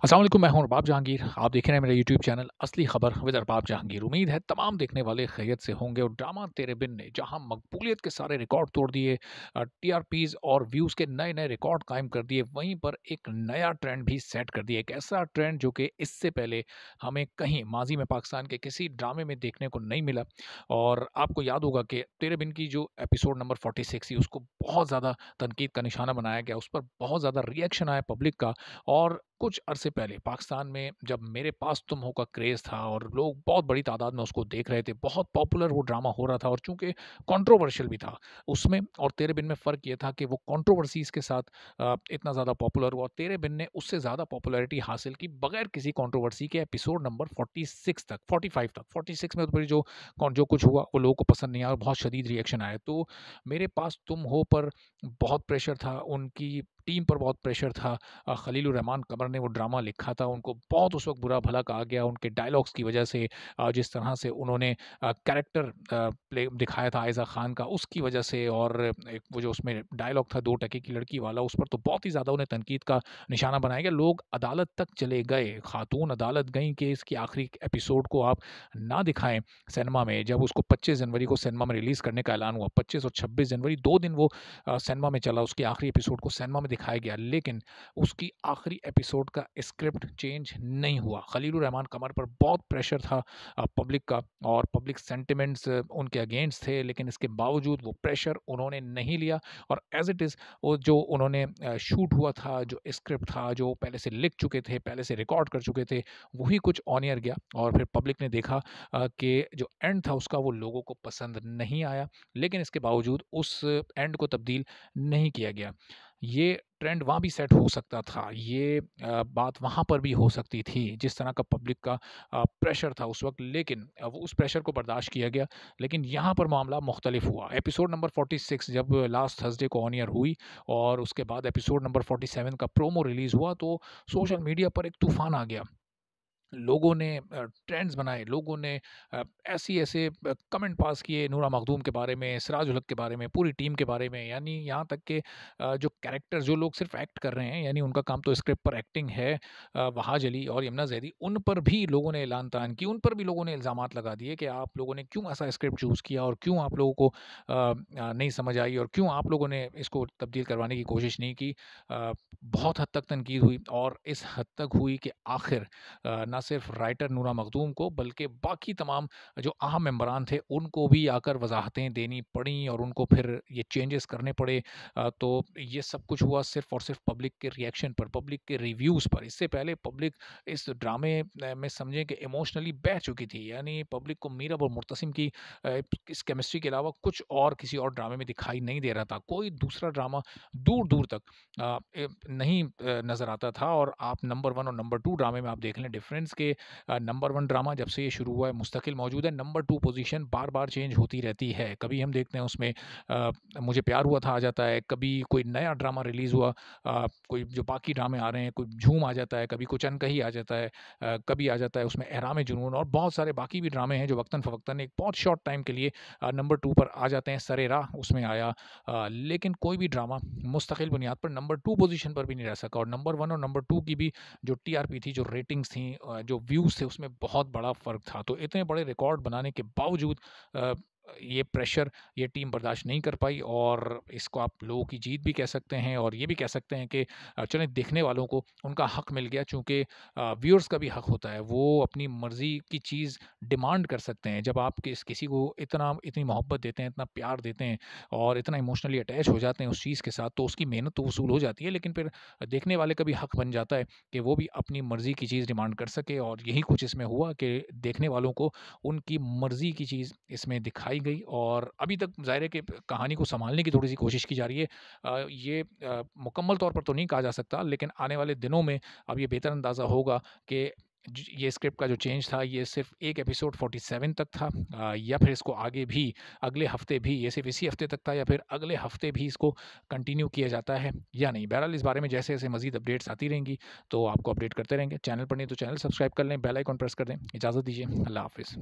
अस्सलाम वालेकुम, मैं हूं अरबाब जहांगीर। आप देख रहे हैं मेरा यूट्यूब चैनल असली खबर विद अरबाब जहांगीर। उम्मीद है तमाम देखने वाले खैरियत से होंगे। और ड्रामा तेरे बिन ने जहां मकबूलियत के सारे रिकॉर्ड तोड़ दिए, टीआरपीज और व्यूज़ के नए नए रिकॉर्ड कायम कर दिए, वहीं पर एक नया ट्रेंड भी सेट कर दिया। एक ऐसा ट्रेंड जो कि इससे पहले हमें कहीं माजी में पाकिस्तान के किसी ड्रामे में देखने को नहीं मिला। और आपको याद होगा कि तेरे बिन की जो एपिसोड नंबर 46 थी, उसको बहुत ज़्यादा तनकीद का निशाना बनाया गया, उस पर बहुत ज़्यादा रिएक्शन आया पब्लिक का। और कुछ अरसे पहले पाकिस्तान में जब मेरे पास तुम हो का क्रेज़ था और लोग बहुत बड़ी तादाद में उसको देख रहे थे, बहुत पॉपुलर वो ड्रामा हो रहा था और चूँकि कंट्रोवर्शियल भी था उसमें। और तेरे बिन में फ़र्क ये था कि वो कंट्रोवर्सीज़ के साथ इतना ज़्यादा पॉपुलर हुआ। तेरे बिन ने उससे ज़्यादा पॉपुलैरिटी हासिल की बगैर किसी कंट्रोवर्सी के एपिसोड नंबर 46 तक, 45 तक। 46 में तो फिर जो कुछ हुआ वो लोगों को पसंद नहीं आया और बहुत शदीद रिएक्शन आया। तो मेरे पास तुम हो पर बहुत प्रेशर था, उनकी टीम पर बहुत प्रेशर था। खलीलुर रहमान कमर ने वो ड्रामा लिखा था, उनको बहुत उस वक़्त बुरा भला कहा गया उनके डायलॉग्स की वजह से। जिस तरह से उन्होंने कैरेक्टर प्ले दिखाया था आयज़ा ख़ान का, उसकी वजह से। और एक वो जो उसमें डायलॉग था 2 टके की लड़की वाला, उस पर तो बहुत ही ज़्यादा उन्हें तनकीद का निशाना बनाया गया। लोग अदालत तक चले गए, खातून अदालत गईं कि इसकी आखिरी एपिसोड को आप ना दिखाएँ सिनेमा में। जब उसको 25 जनवरी को सिनेमा में रिलीज़ करने का ऐलान हुआ, 25 और 26 जनवरी 2 दिन वो सिनेमा में चला, उसके आखिरी एपिसोड को सिनेमा में दिखाया गया। लेकिन उसकी आखिरी एपिसोड का स्क्रिप्ट चेंज नहीं हुआ। खलीलुर रहमान कमर पर बहुत प्रेशर था पब्लिक का, और पब्लिक सेंटिमेंट्स उनके अगेंस्ट थे, लेकिन इसके बावजूद वो प्रेशर उन्होंने नहीं लिया। और एज़ इट इज़ वो जो उन्होंने शूट हुआ था, जो स्क्रिप्ट था, जो पहले से लिख चुके थे, पहले से रिकॉर्ड कर चुके थे, वही कुछ ऑन एयर गया। और फिर पब्लिक ने देखा कि जो एंड था उसका वो लोगों को पसंद नहीं आया, लेकिन इसके बावजूद उस एंड को तब्दील नहीं किया गया। ये ट्रेंड वहाँ भी सेट हो सकता था, ये बात वहाँ पर भी हो सकती थी, जिस तरह का पब्लिक का प्रेशर था उस वक़्त। लेकिन वो उस प्रेशर को बर्दाश्त किया गया। लेकिन यहाँ पर मामला मुख्तलिफ हुआ। एपिसोड नंबर 46 जब लास्ट थर्सडे को ऑन एयर हुई और उसके बाद एपिसोड नंबर 47 का प्रोमो रिलीज़ हुआ, तो सोशल मीडिया पर एक तूफ़ान आ गया। लोगों ने ट्रेंड्स बनाए, लोगों ने ऐसे-ऐसे कमेंट पास किए नूरा मखदूम के बारे में, सिराज उल हक के बारे में, पूरी टीम के बारे में। यानी यहाँ तक कि जो कैरेक्टर जो लोग सिर्फ़ एक्ट कर रहे हैं, यानी उनका काम तो स्क्रिप्ट पर एक्टिंग है, वहाज अली और यमुना ज़ैदी, उन पर भी लोगों ने ऐलान-तान की, उन पर भी लोगों ने इल्ज़ामात लगा दिए कि आप लोगों ने क्यों ऐसा स्क्रिप्ट चूज़ किया और क्यों आप लोगों को नहीं समझ आई और क्यों आप लोगों ने इसको तब्दील करवाने की कोशिश नहीं की। बहुत हद तक तनकीद हुई और इस हद तक हुई कि आखिर ना सिर्फ राइटर नूरा मखदूम को बल्कि बाकी तमाम जो अहम मेंबरान थे उनको भी आकर वजाहतें देनी पड़ी और उनको फिर ये चेंजेस करने पड़े। तो ये सब कुछ हुआ सिर्फ और सिर्फ पब्लिक के रिएक्शन पर, पब्लिक के रिव्यूज़ पर। इससे पहले पब्लिक इस ड्रामे में समझें कि इमोशनली बह चुकी थी। यानी पब्लिक को मीरब और मुर्तसिम की इस केमिस्ट्री के अलावा कुछ और किसी और ड्रामे में दिखाई नहीं दे रहा था। कोई दूसरा ड्रामा दूर दूर तक नहीं नज़र आता था। और आप नंबर 1 और नंबर 2 ड्रामे में आप देख लें डिफरेंस के, नंबर 1 ड्रामा जब से ये शुरू हुआ है मुस्तकिल मौजूद है। नंबर 2 पोजीशन बार-बार चेंज होती रहती है। कभी हम देखते हैं उसमें मुझे प्यार हुआ था आ जाता है, कभी कोई नया ड्रामा रिलीज़ हुआ, कोई जो बाकी ड्रामे आ रहे हैं, कोई झूम आ जाता है, कभी कुछ अनकही आ जाता है, कभी आ जाता है उसमें एहराम जुनून, और बहुत सारे बाकी भी ड्रामे हैं जो वक्तन-फ़वक्तन एक बहुत शॉर्ट टाइम के लिए नंबर 2 पर आ जाते हैं। सरेराह उसमें आया। लेकिन कोई भी ड्रामा मुस्तकिल बुनियाद पर नंबर 2 पोजीशन पर भी नहीं रह सका। और नंबर 1 और नंबर 2 की भी जो टीआरपी थी, जो रेटिंग्स थी, जो व्यूज़ थे, उसमें बहुत बड़ा फ़र्क था। तो इतने बड़े रिकॉर्ड बनाने के बावजूद अ, ये प्रेशर ये टीम बर्दाश्त नहीं कर पाई। और इसको आप लोगों की जीत भी कह सकते हैं और ये भी कह सकते हैं कि चलें देखने वालों को उनका हक मिल गया, चूँकि व्यूअर्स का भी हक होता है। वो अपनी मर्ज़ी की चीज़ डिमांड कर सकते हैं। जब आप किसी को इतनी मोहब्बत देते हैं, इतना प्यार देते हैं और इतना इमोशनली अटैच हो जाते हैं उस चीज़ के साथ, तो उसकी मेहनत तो वसूल हो जाती है। लेकिन फिर देखने वाले का भी हक बन जाता है कि वो भी अपनी मर्ज़ी की चीज़ डिमांड कर सके। और यही कुछ इसमें हुआ कि देखने वालों को उनकी मर्ज़ी की चीज़ इसमें दिखाई गई। और अभी तक ज़ाहिर है कि कहानी को सँभालने की थोड़ी-सी कोशिश की जा रही है। ये मुकम्मल तौर पर तो नहीं कहा जा सकता, लेकिन आने वाले दिनों में अब ये बेहतर अंदाज़ा होगा कि ये स्क्रिप्ट का जो चेंज था, ये सिर्फ़ एक एपिसोड 47 तक था, या फिर इसको आगे भी अगले हफ़्ते भी ये सिर्फ़ इसी हफ़्ते तक था, या फिर अगले हफ़्ते भी इसको कंटिन्यू किया जाता है या नहीं। बहरहाल इस बारे में जैसे-जैसे मज़ीद अपडेट्स आती रहेंगी तो आपको अपडेट करते रहेंगे। चैनल पर नहीं तो चैनल सब्सक्राइब कर लें, बेल आइकन प्रेस कर दें। इजाज़त दीजिए। अल्लाह हाफ़िज़।